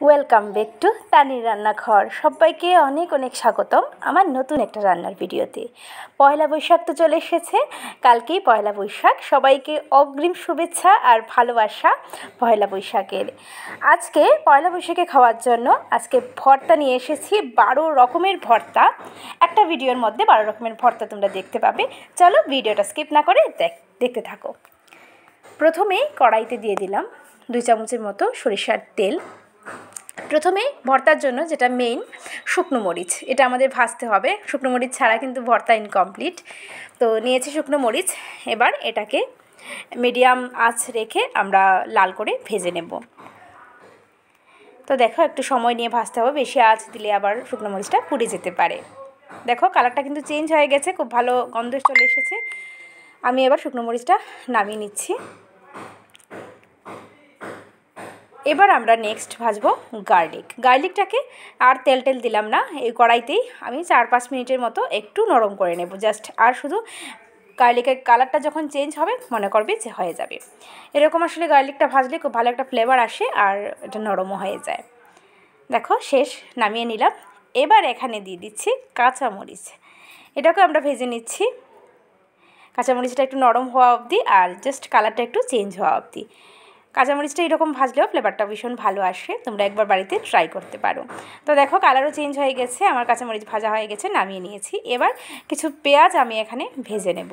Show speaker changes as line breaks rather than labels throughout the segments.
Welcome back to তানির রান্নাঘর। সবাইকে অনেক অনেক স্বাগতম আমার নতুন একটা রান্নার ভিডিওতে। পয়লা বৈশাখ তো চলে এসেছে, কালকেই পয়লা বৈশাখ। সবাইকে অগ্রিম শুভেচ্ছা আর ভালোবাসা পয়লা বৈশাখের। আজকে পয়লা বৈশাখে খাওয়ার জন্য আজকে ভর্তা নিয়ে এসেছি, 12 রকমের ভর্তা। একটা ভিডিওর মধ্যে 12 রকমের ভর্তা তোমরা দেখতে পাবে। চলো ভিডিওটা স্কিপ না করে দেখতে থাকো। প্রথমেই কড়াইতে দিয়ে দিলাম 2 চামচের মতো সরিষার তেল। প্রথমে ভর্তার জন্য যেটা মেইন, শুকনো মরিচ, এটা আমাদের ভাজতে হবে। শুকনো মরিচ ছাড়া কিন্তু ভর্তা ইনকমপ্লিট। তো নিয়েছি শুকনো মরিচ। এবার এটাকে মিডিয়াম আঁচ রেখে আমরা লাল করে ভেজে নেব। তো দেখো, একটু সময় নিয়ে ভাজতে হবে, বেশি আঁচ দিলে আবার শুকনো মরিচটা পুড়ে যেতে পারে। দেখো কালারটা কিন্তু চেঞ্জ হয়ে গেছে, খুব ভালো গন্ধ চলে এসেছে। আমি এবার শুকনো মরিচটা নামিয়ে নিচ্ছি। এবার আমরা নেক্সট ভাজবো গার্লিকটাকে আর তেল দিলাম না, এই কড়াইতেই আমি 4-5 মিনিটের মতো একটু নরম করে নেব জাস্ট। আর শুধু গার্লিকের কালারটা যখন চেঞ্জ হবে মনে করবে যে হয়ে যাবে। এরকম আসলে গার্লিকটা ভাজলে খুব ভালো একটা ফ্লেভার আসে আর এটা নরমও হয়ে যায়। দেখো শেষ, নামিয়ে নিলাম। এবার এখানে দিয়ে দিচ্ছি কাঁচামরিচ, এটাকে আমরা ভেজে নিচ্ছি কাঁচামরিচটা একটু নরম হওয়া অবধি আর জাস্ট কালারটা একটু চেঞ্জ হওয়া অবধি। কাঁচামরিচটা এরকম ভাজলেও ফ্লেভারটা ভীষণ ভালো আসে, তোমরা একবার বাড়িতে ট্রাই করতে পারো। তো দেখো কালারও চেঞ্জ হয়ে গেছে, আমার কাঁচামরিচ ভাজা হয়ে গেছে, নামিয়ে নিয়েছি। এবার কিছু পেঁয়াজ আমি এখানে ভেজে নেব।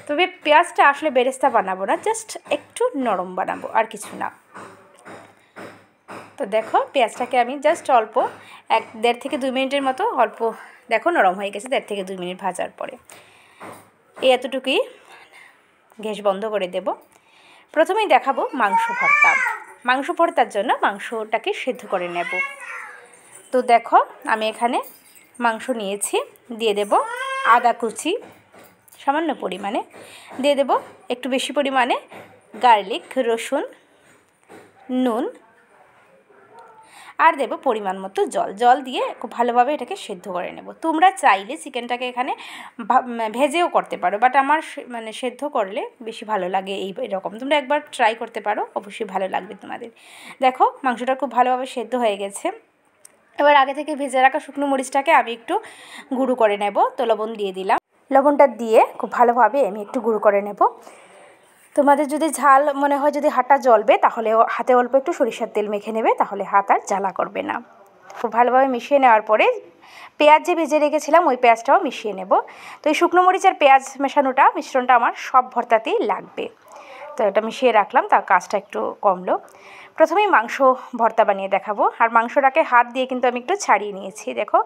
তবে পেঁয়াজটা আসলে বেরেস্তা বানাবো না, জাস্ট একটু নরম বানাবো, আর কিছু না। তো দেখো পেঁয়াজটাকে আমি জাস্ট অল্প 1-1.5 থেকে 2 মিনিটের মতো অল্প, দেখো নরম হয়ে গেছে 1.5 থেকে 2 মিনিট ভাজার পরে। এতটুকুই, গ্যাস বন্ধ করে দেব। প্রথমেই দেখাবো মাংস ভর্তার জন্য মাংসটাকে সেদ্ধ করে নেব। তো দেখো আমি এখানে মাংস নিয়েছি, দিয়ে দেব আদা কুচি সামান্য পরিমাণে, দিয়ে দেব একটু বেশি পরিমাণে গার্লিক, রসুন, নুন, আর দেব পরিমাণ মতো জল দিয়ে খুব ভালোভাবে এটাকে সেদ্ধ করে নেব। তোমরা চাইলে চিকেনটাকে এখানে ভেজেও করতে পারো, বাট আমার সেদ্ধ করলে বেশি ভালো লাগে। এইরকম তোমরা একবার ট্রাই করতে পারো, অবশ্যই ভালো লাগবে তোমাদের। দেখো মাংসটা খুব ভালোভাবে সেদ্ধ হয়ে গেছে। এবার আগে থেকে ভেজে রাখা শুকনো মরিচটাকে আমি একটু গুঁড়ো করে নেব। তো লবণ দিয়ে দিলাম, লবণটা দিয়ে খুব ভালোভাবে আমি একটু গুঁড়ো করে নেব। তোমাদের যদি ঝাল মনে হয়, যদি হাতটা জ্বলবে, তাহলে হাতে অল্প একটু সরিষার তেল মেখে নেবে, তাহলে হাত আর জ্বালা করবে না। খুব ভালোভাবে মিশিয়ে নেওয়ার পরে পেঁয়াজ যে ভেজে রেখেছিলাম ওই পেঁয়াজটাও মিশিয়ে নেব। তো এই শুকনো মরিচ আর পেঁয়াজ মেশানোটা, মিশ্রণটা আমার সব ভর্তাতেই লাগবে। তো এটা মিশিয়ে রাখলাম, তার কাজটা একটু কমলো। প্রথমেই মাংস ভর্তা বানিয়ে দেখাবো। আর মাংসটাকে হাত দিয়ে কিন্তু আমি একটু ছাড়িয়ে নিয়েছি। দেখো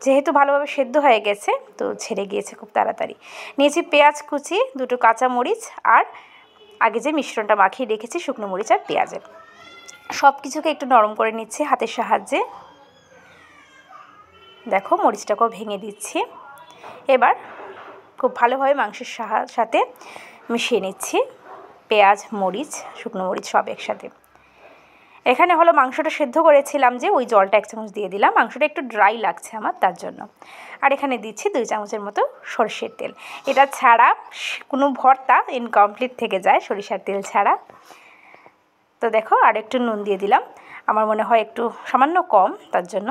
যেহেতু ভালোভাবে সেদ্ধ হয়ে গেছে, তো ছেড়ে গিয়েছে খুব তাড়াতাড়ি। নিয়েছি পেঁয়াজ কুচি, 2টো কাঁচামরিচ, আর আগে যে মিশ্রণটা মাখিয়ে রেখেছি শুকনো মরিচ আর পেঁয়াজের, সব কিছুকে একটু নরম করে নিচ্ছি হাতের সাহায্যে। দেখো মরিচটাকেও ভেঙে দিচ্ছি। এবার খুব ভালোভাবে মাংসের সাথে মিশিয়ে নিচ্ছি পেঁয়াজ, মরিচ, শুকনো মরিচ সব একসাথে। এখানে হলো মাংসটা সেদ্ধ করেছিলাম যে, ওই জলটা 1 চামচ দিয়ে দিলাম। মাংসটা একটু ড্রাই লাগছে আমার, তার জন্য। আর এখানে দিচ্ছি 2 চামচের মতো সরষের তেল। এটা ছাড়া কোনো ভর্তা ইনকমপ্লিট থেকে যায় সরিষার তেল ছাড়া। তো দেখো আর একটু নুন দিয়ে দিলাম, আমার মনে হয় একটু সামান্য কম, তার জন্য।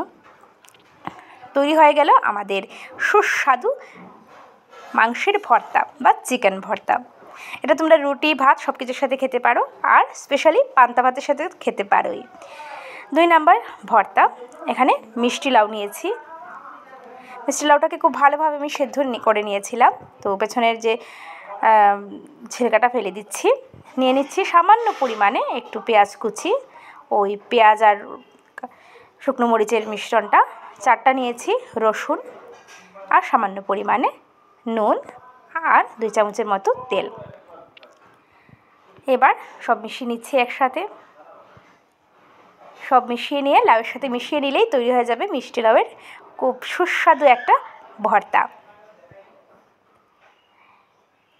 তৈরি হয়ে গেল আমাদের সুস্বাদু মাংসের ভর্তা বা চিকেন ভর্তা। এটা তোমরা রুটি, ভাত সব কিছুর সাথে খেতে পারো, আর স্পেশালি পান্তা ভাতের সাথে খেতে পারোই। 2 নাম্বার ভর্তা, এখানে মিষ্টি লাউ নিয়েছি। মিষ্টি লাউটাকে খুব ভালোভাবে আমি সেদ্ধ করে নিয়েছিলাম। তো পেছনের যে ছিলকাটা ফেলে দিচ্ছি। নিয়ে নিচ্ছি সামান্য পরিমাণে একটু পেঁয়াজ কুচি, ওই পেঁয়াজ আর শুকনো মরিচের মিশ্রণটা 4টা নিয়েছি, রসুন, আর সামান্য পরিমাণে নুন, আর 2 চামচের মতো তেল। এবার সব মিশিয়ে নিচ্ছি একসাথে। সব মিশিয়ে নিয়ে লাউয়ের সাথে মিশিয়ে নিলেই তৈরি হয়ে যাবে মিষ্টি লাউয়ের খুব সুস্বাদু একটা ভর্তা।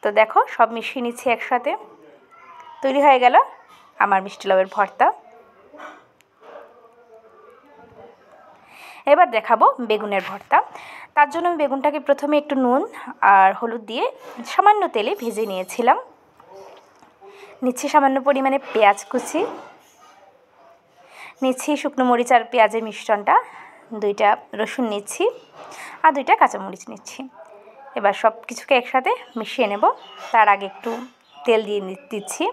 তো দেখো সব মিশিয়ে নিচ্ছি একসাথে, তৈরি হয়ে গেল আমার মিষ্টি লাউয়ের ভর্তা। এবার দেখাবো বেগুনের ভর্তা। তার জন্য আমি বেগুনটাকে প্রথমে একটু নুন আর হলুদ দিয়ে সামান্য তেলে ভেজে নিয়েছিলাম। নিচ্ছি সামান্য পরিমাণে পেঁয়াজ কুচি, নিচ্ছি শুকনো মরিচ আর পেঁয়াজের মিশ্রণটা, 2টা রসুন নিচ্ছি আর 2টা কাঁচামরিচ নিচ্ছি। এবার সব কিছুকে একসাথে মিশিয়ে নেব। তার আগে একটু তেল দিয়ে দিচ্ছি,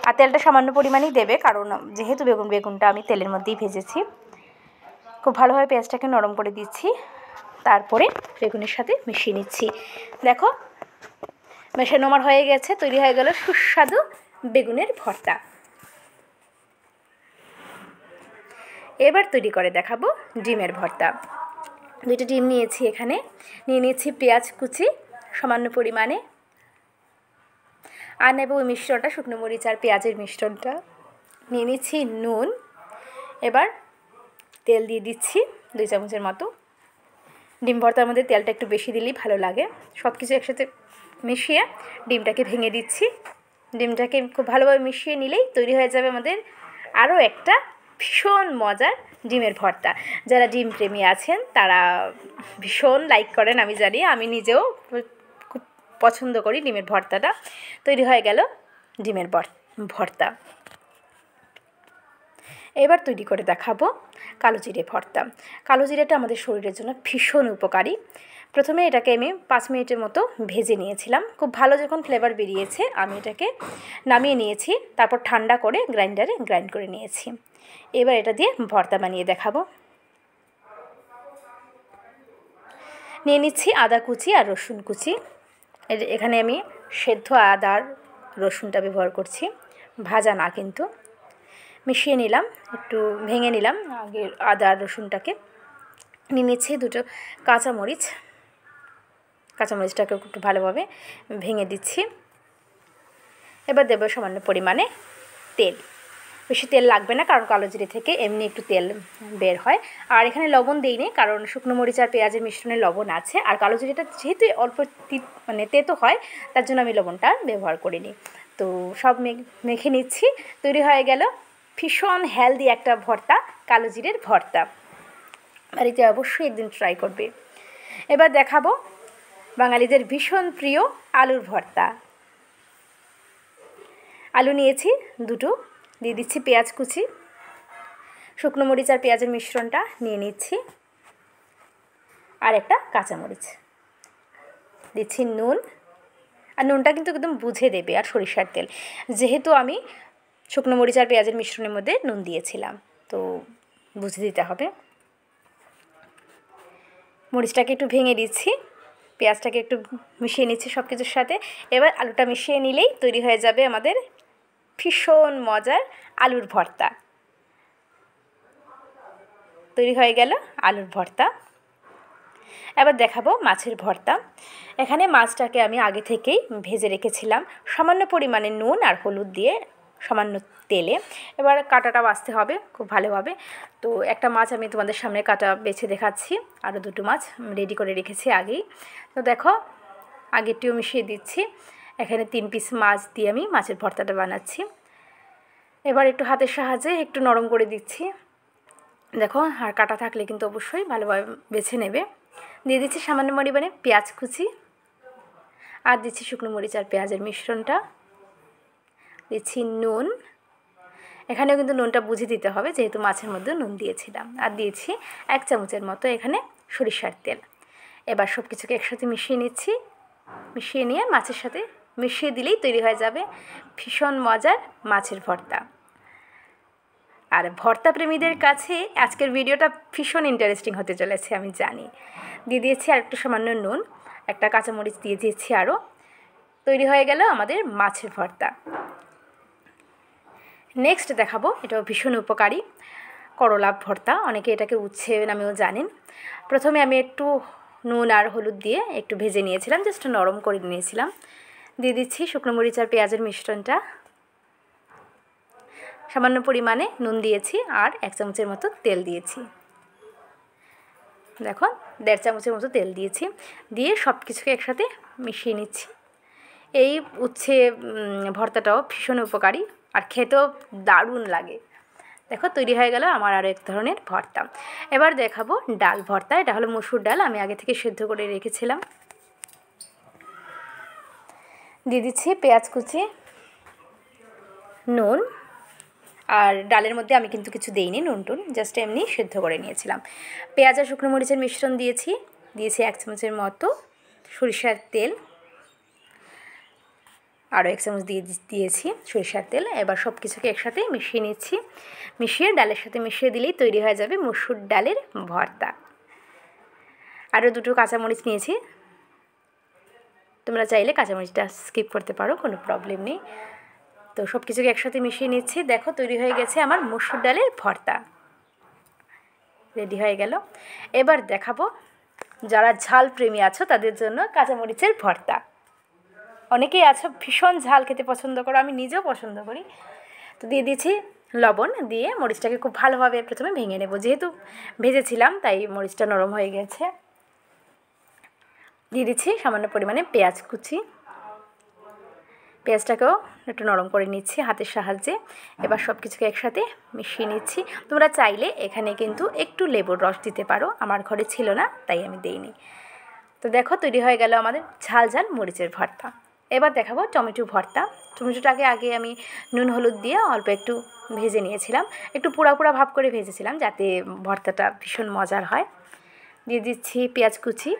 আর তেলটা সামান্য পরিমাণেই দেবে, কারণ যেহেতু বেগুনটা আমি তেলের মধ্যেই ভেজেছি। খুব ভালোভাবে পেঁয়াজটাকে নরম করে দিচ্ছি, তারপরে বেগুনের সাথে মিশিয়ে নিচ্ছি। দেখো মেশানো আমার হয়ে গেছে, তৈরি হয়ে গেল সুস্বাদু বেগুনের ভর্তা। এবার তৈরি করে দেখাবো ডিমের ভর্তা। 2টা ডিম নিয়েছি, এখানে নিয়ে নিয়েছি পেঁয়াজ কুচি সামান্য পরিমাণে, আর নেব ওই মিশ্রণটা, শুকনো মরিচ আর পেঁয়াজের মিশ্রণটা। নিয়ে নিচ্ছি নুন, এবার তেল দিয়ে দিচ্ছি 2 চামচের মতো। ডিম ভর্তার মধ্যে তেলটা একটু বেশি দিলেই ভালো লাগে। সব কিছু একসাথে মিশিয়ে ডিমটাকে ভেঙে দিচ্ছি। ডিমটাকে খুব ভালোভাবে মিশিয়ে নিলেই তৈরি হয়ে যাবে আমাদের আরও একটা ভীষণ মজার ডিমের ভর্তা। যারা ডিম প্রেমী আছেন তারা ভীষণ লাইক করেন, আমি জানি, আমি নিজেও খুব পছন্দ করি ডিমের ভর্তাটা। তৈরি হয়ে গেল ডিমের ভর্তা। এবার তৈরি করে দেখাবো কালো জিরে ভর্তা। কালো জিরেটা আমাদের শরীরের জন্য ভীষণ উপকারী। প্রথমে এটাকে আমি 5 মিনিটের মতো ভেজে নিয়েছিলাম। খুব ভালো যখন ফ্লেভার বেরিয়েছে আমি এটাকে নামিয়ে নিয়েছি, তারপর ঠান্ডা করে গ্রাইন্ডারে গ্রাইন্ড করে নিয়েছি। এবার এটা দিয়ে ভর্তা বানিয়ে দেখাবো। নিয়ে নিচ্ছি আদা কুচি আর রসুন কুচি। এখানে আমি সেদ্ধ আদা আর রসুনটা ব্যবহার করছি, ভাজা না কিন্তু। মিশিয়ে নিলাম, একটু ভেঙে নিলাম আগে আদা আর রসুনটাকে। নিয়ে নিচ্ছি 2টো কাঁচামরিচটাকে একটু ভালোভাবে ভেঙে দিচ্ছি। এবার দেবো সামান্য পরিমাণে তেল। বেশি তেল লাগবে না, কারণ কালো জিরে থেকে এমনি একটু তেল বের হয়। আর এখানে লবণ দিইনি, কারণ শুকনো মরিচ আর পেঁয়াজের মিশ্রণে লবণ আছে, আর কালো জিরেটা যেহেতু অল্প তেতো হয়, তার জন্য আমি লবণটা ব্যবহার করিনি। তো সব মেখে নিচ্ছি। তৈরি হয়ে গেল ভীষণ হেলদি একটা ভর্তা, কালো জিরের ভর্তা। বাড়িতে অবশ্যই একদিন ট্রাই করবে। এবার দেখাবো বাঙালিদের ভীষণ প্রিয় আলুর ভর্তা। আলু নিয়েছি 2টো, দিয়ে দিচ্ছি পেঁয়াজ কুচি, শুকনো মরিচ আর পেঁয়াজের মিশ্রণটা নিয়ে নিচ্ছি, আর একটা কাঁচামরিচ দিচ্ছি, নুন, আর নুনটা কিন্তু একদম বুঝে দেবে, আর সরিষার তেল, যেহেতু আমি শুকনো মরিচ আর পেঁয়াজের মিশ্রণের মধ্যে নুন দিয়েছিলাম, তো বুঝে দিতে হবে। মরিচটাকে একটু ভেঙে দিচ্ছি, পেঁয়াজটাকে একটু মিশিয়ে নিচ্ছি সব কিছুর সাথে। এবার আলুটা মিশিয়ে নিলেই তৈরি হয়ে যাবে আমাদের ভীষণ মজার আলুর ভর্তা। তৈরি হয়ে গেল আলুর ভর্তা। এবার দেখাবো মাছের ভর্তা। এখানে মাছটাকে আমি আগে থেকেই ভেজে রেখেছিলাম সামান্য পরিমাণে নুন আর হলুদ দিয়ে, সামান্য তেলে। এবার কাটাটা বাছতে হবে খুব ভালোভাবে। তো একটা মাছ আমি তোমাদের সামনে কাটা বেছে দেখাচ্ছি, আরও 2টো মাছ রেডি করে রেখেছি আগেই। তো দেখো আগেরটিও মিশিয়ে দিচ্ছি। এখানে 3 পিস মাছ দিয়ে আমি মাছের ভর্তাটা বানাচ্ছি। এবার একটু হাতের সাহায্যে একটু নরম করে দিচ্ছি। দেখো, আর কাটা থাকলে কিন্তু অবশ্যই ভালোভাবে বেছে নেবে। দিয়ে দিচ্ছি সামান্য পরিমাণে পেঁয়াজ কুচি, আর দিচ্ছি শুকনো মরিচ আর পেঁয়াজের মিশ্রণটা, দিচ্ছি নুন। এখানেও কিন্তু নুনটা বুঝে দিতে হবে, যেহেতু মাছের মধ্যে নুন দিয়েছিলাম। আর দিয়েছি 1 চামচের মতো এখানে সরিষার তেল। এবার সব কিছুকে একসাথে মিশিয়ে নিচ্ছি। মিশিয়ে নিয়ে মাছের সাথে মিশিয়ে দিলেই তৈরি হয়ে যাবে ভীষণ মজার মাছের ভর্তা। আর ভর্তা প্রেমীদের কাছে আজকের ভিডিওটা ভীষণ ইন্টারেস্টিং হতে চলেছে, আমি জানি। দিয়ে দিয়েছি আর একটু সামান্য নুন, একটা কাঁচামরিচ দিয়ে দিয়েছি আরও। তৈরি হয়ে গেল আমাদের মাছের ভর্তা। নেক্সট দেখাবো, এটাও ভীষণ উপকারী, করলা ভর্তা। অনেকে এটাকে উচ্ছে নামেও জানেন। প্রথমে আমি একটু নুন আর হলুদ দিয়ে একটু ভেজে নিয়েছিলাম, জাস্ট নরম করে নিয়েছিলাম। দিয়ে দিচ্ছি শুকনো মরিচ আর পেঁয়াজের মিশ্রণটা, সামান্য পরিমাণে নুন দিয়েছি, আর 1 চামচের মতো তেল দিয়েছি। দেখো 1.5 চামচের মতো তেল দিয়েছি। দিয়ে সব কিছুকে একসাথে মিশিয়ে নিচ্ছি। এই উচ্ছে ভর্তাটাও ভীষণ উপকারী, আর খেতেও দারুণ লাগে। দেখো তৈরি হয়ে গেল আমার আরও এক ধরনের ভর্তা। এবার দেখাবো ডাল ভর্তা। এটা হলো মসুর ডাল, আমি আগে থেকে সেদ্ধ করে রেখেছিলাম। দিয়ে দিচ্ছি পেঁয়াজ কুচি, নুন আর ডালের মধ্যে আমি কিন্তু কিছু দেইনি নুন টুন, জাস্ট এমনি সেদ্ধ করে নিয়েছিলাম। পেঁয়াজ আর শুকনো মরিচের মিশ্রণ দিয়েছি 1 চামচের মতো সরিষার তেল, আরও 1 চামচ দিয়েছি সরিষার তেল। এবার সব কিছুকে একসাথে মিশিয়ে নিচ্ছি। মিশিয়ে ডালের সাথে মিশিয়ে দিলেই তৈরি হয়ে যাবে মসুর ডালের ভর্তা। আরও 2টো কাঁচামরিচ নিয়েছি, তোমরা চাইলে কাঁচামরিচটা স্কিপ করতে পারো, কোনো প্রবলেম নেই। তো সব কিছুকে একসাথে মিশিয়ে নিচ্ছি। দেখো তৈরি হয়ে গেছে আমার মসুর ডালের ভর্তা, রেডি হয়ে গেল। এবার দেখাবো যারা ঝাল প্রেমী আছো তাদের জন্য কাঁচামরিচের ভর্তা। অনেকেই আছো ভীষণ ঝাল খেতে পছন্দ করো, আমি নিজেও পছন্দ করি। তো দিয়ে দিচ্ছি লবণ, দিয়ে মরিচটাকে খুব ভালোভাবে প্রথমে ভেঙে নেব, যেহেতু ভেজেছিলাম তাই মরিচটা নরম হয়ে গেছে। দিয়ে দিচ্ছি সামান্য পরিমাণে পেঁয়াজ কুচি, পেঁয়াজটাকেও একটু নরম করে নিচ্ছি হাতের সাহায্যে। এবার সব কিছুকে একসাথে মিশিয়ে নিচ্ছি। তোমরা চাইলে এখানে কিন্তু একটু লেবুর রস দিতে পারো, আমার ঘরে ছিল না তাই আমি দেইনি। তো দেখো তৈরি হয়ে গেল আমাদের ঝাল ঝাল মরিচের ভর্তা। এবার দেখাবো টমেটো ভর্তা। টমেটোটাকে আগে আমি নুন হলুদ দিয়ে অল্প একটু ভেজে নিয়েছিলাম, একটু পোড়া পোড়া ভাব করে ভেজেছিলাম যাতে ভর্তাটা ভীষণ মজার হয়। দিয়ে দিচ্ছি পেঁয়াজ কুচি,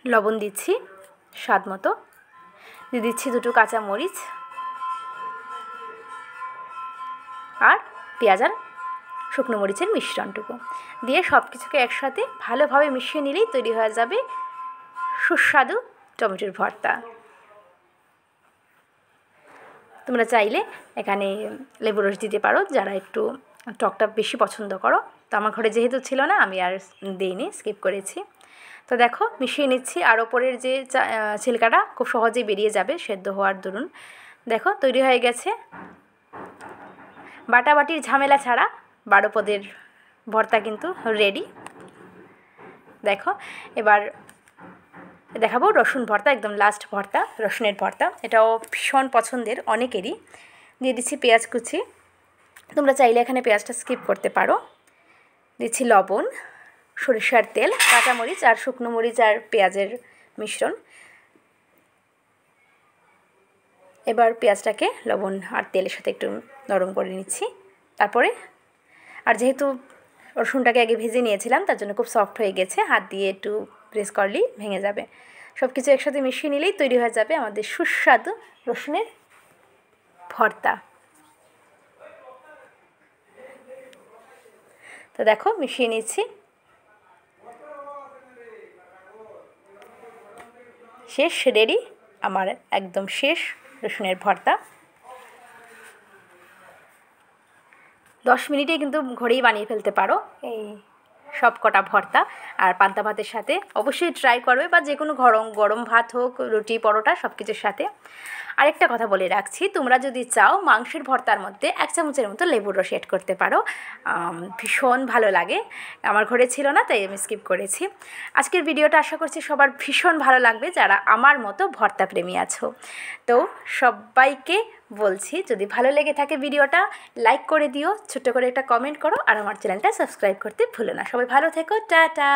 লবণ দিচ্ছি স্বাদ মতো, দিয়ে দিচ্ছি 2টো কাঁচামরিচ আর পেঁয়াজ আর শুকনো মরিচের মিশ্রণটুকু দিয়ে সব কিছুকে একসাথে ভালোভাবে মিশিয়ে নিলেই তৈরি হয়ে যাবে সুস্বাদু টমেটোর ভর্তা। তোমরা চাইলে এখানে লেবু রস দিতে পারো যারা একটু টকটা বেশি পছন্দ করো। তো আমার ঘরে যেহেতু ছিল না আমি আর দিইনি, স্কিপ করেছি। তো দেখো মিশিয়ে নিচ্ছি, আর ওপরের যে ছিলকাটা খুব সহজেই বেরিয়ে যাবে সেদ্ধ হওয়ার দরুন। দেখো তৈরি হয়ে গেছে বাটাবাটির ঝামেলা ছাড়া 12 পদের ভর্তা কিন্তু রেডি। দেখো এবার দেখাবো রসুন ভর্তা, একদম লাস্ট ভর্তা রসুনের ভর্তা, এটাও ভীষণ পছন্দের অনেকেরই। দিয়ে দিচ্ছি পেঁয়াজ কুচি, তোমরা চাইলে এখানে পেঁয়াজটা স্কিপ করতে পারো। দিচ্ছি লবণ, সরিষার তেল, কাঁচামরিচ আর শুকনো মরিচ আর পেঁয়াজের মিশ্রণ। এবার পেঁয়াজটাকে লবণ আর তেলের সাথে একটু নরম করে নিচ্ছি। তারপরে আর যেহেতু রসুনটাকে আগে ভেজে নিয়েছিলাম তার জন্য খুব সফট হয়ে গেছে, হাত দিয়ে একটু প্রেস করলেই ভেঙে যাবে। সব কিছু একসাথে মিশিয়ে নিলেই তৈরি হয়ে যাবে আমাদের সুস্বাদু রসুনের ভর্তা। তো দেখো মিশিয়ে নিচ্ছি, শেষ, রেডি আমার একদম শেষ রসুনের ভর্তা। 10 মিনিটেই কিন্তু ঘরেই বানিয়ে ফেলতে পারো এই সব কটা ভর্তা। আর পান্তা ভাতের সাথে অবশ্যই ট্রাই করবে, বা যে কোনো গরম ভাত হোক, রুটি পরোটা সব কিছুর সাথে। আরেকটা কথা বলে রাখছি, তোমরা যদি চাও মাংসের ভর্তার মধ্যে 1 চামচের মতো লেবুর রস এড করতে পারো, ভীষণ ভালো লাগে। আমার ঘরে ছিল না তাই আমি স্কিপ করেছি। আজকের ভিডিওটা আশা করছি সবার ভীষণ ভালো লাগবে যারা আমার মতো ভর্তা প্রেমী আছো। তো সবাইকে বলছি যদি ভালো লেগে থাকে ভিডিওটা লাইক করে দিও, ছোট্ট করে একটা কমেন্ট করো আর আমার চ্যানেলটা সাবস্ক্রাইব করতে ভুলো না। সবাই ভালো থেকো, টাটা।